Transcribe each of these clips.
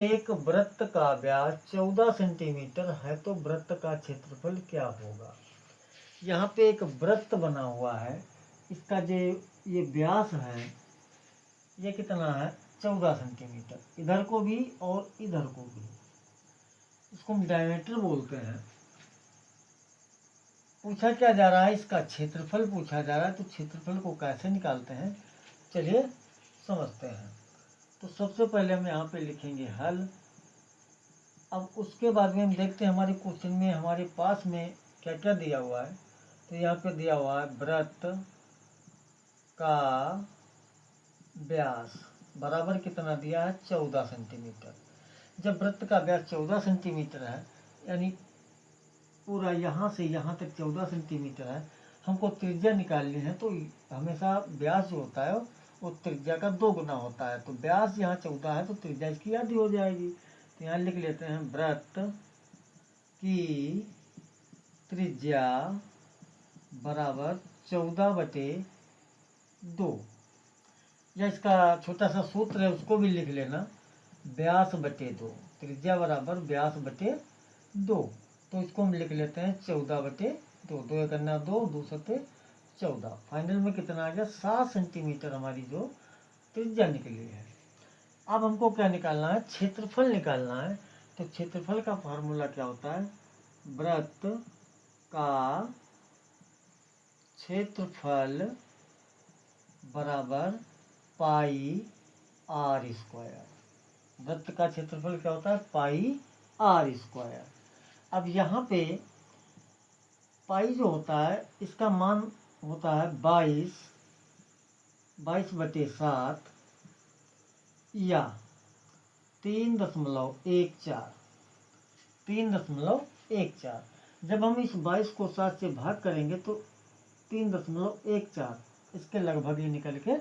एक वृत्त का व्यास 14 सेंटीमीटर है तो वृत्त का क्षेत्रफल क्या होगा। यहाँ पे एक वृत्त बना हुआ है, इसका जो ये व्यास है ये कितना है 14 सेंटीमीटर, इधर को भी और इधर को भी, इसको हम डायमीटर बोलते हैं। पूछा क्या जा रहा है, इसका क्षेत्रफल पूछा जा रहा है। तो क्षेत्रफल को कैसे निकालते हैं चलिए समझते हैं। तो सबसे पहले हम यहाँ पे लिखेंगे हल। अब उसके बाद में हम देखते हैं हमारे क्वेश्चन में हमारे पास में क्या क्या दिया हुआ है। तो यहाँ पे दिया हुआ है वृत्त का व्यास बराबर कितना दिया है 14 सेंटीमीटर। जब वृत्त का व्यास 14 सेंटीमीटर है, यानी पूरा यहाँ से यहाँ तक 14 सेंटीमीटर है, हमको त्रिज्या निकालनी है। तो हमेशा व्यास जो होता है वो त्रिज्या का 2 गुना होता है। तो व्यास यहाँ 14 है तो त्रिज्या इसकी आधी हो जाएगी। तो यहाँ लिख लेते हैं वृत्त की त्रिज्या बराबर 14/2। या इसका छोटा सा सूत्र है उसको भी लिख लेना, व्यास बटे 2, त्रिज्या बराबर व्यास बटे 2। तो इसको हम लिख लेते हैं 14/2। 2 करना 2, 2 सते 14। फाइनल में कितना आ गया 7 सेंटीमीटर हमारी जो त्रिज्या निकली है। अब हमको क्या निकालना है, क्षेत्रफल निकालना है। तो क्षेत्रफल का फॉर्मूला क्या होता है, वृत्त का क्षेत्रफल बराबर पाई आर स्क्वायर। वृत्त का क्षेत्रफल क्या होता है, पाई आर स्क्वायर। अब यहाँ पे पाई जो होता है इसका मान होता है 22/7 या 3.14। जब हम इस 22 को 7 से भाग करेंगे तो 3.14 इसके लगभग ही निकल के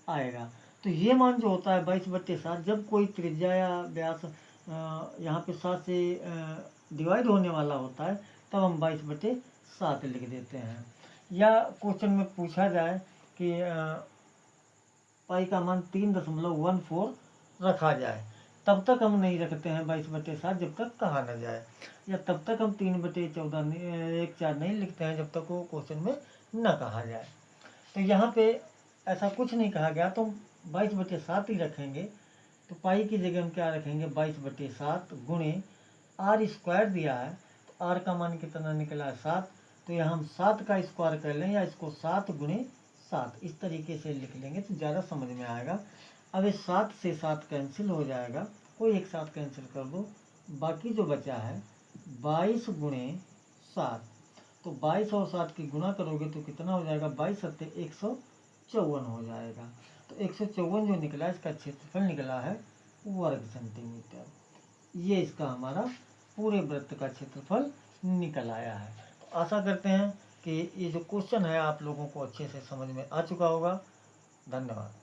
आएगा। तो ये मान जो होता है 22/7, जब कोई त्रिज्या या व्यास यहाँ पे 7 से डिवाइड होने वाला होता है तब हम 22/7 लिख देते हैं। या क्वेश्चन में पूछा जाए कि पाई का मान 3.14 रखा जाए, तब तक हम नहीं रखते हैं 22/7 जब तक कहा न जाए, या तब तक हम 3/14 नहीं लिखते हैं जब तक वो क्वेश्चन में न कहा जाए। तो यहाँ पे ऐसा कुछ नहीं कहा गया तो 22/7 ही रखेंगे। तो पाई की जगह हम क्या रखेंगे 22/7 गुणे आर स्क्वायर दिया है। तो आर का मान कितना निकला है 7। तो यहाँ हम 7 का स्क्वायर कर लें या इसको 7 गुणे 7 इस तरीके से लिख लेंगे तो ज़्यादा समझ में आएगा। अब इस 7 से 7 कैंसिल हो जाएगा, कोई एक साथ कैंसिल कर दो, बाकी जो बचा है 22 गुणे 7। तो 22 और 7 की गुणा करोगे तो कितना हो जाएगा 22 सत्ते 154 हो जाएगा। तो 154 जो निकला इसका क्षेत्रफल निकला है वर्ग सेंटीमीटर। ये इसका हमारा पूरे वृत्त का क्षेत्रफल निकल आया है। तो आशा करते हैं कि ये जो क्वेश्चन है आप लोगों को अच्छे से समझ में आ चुका होगा। धन्यवाद।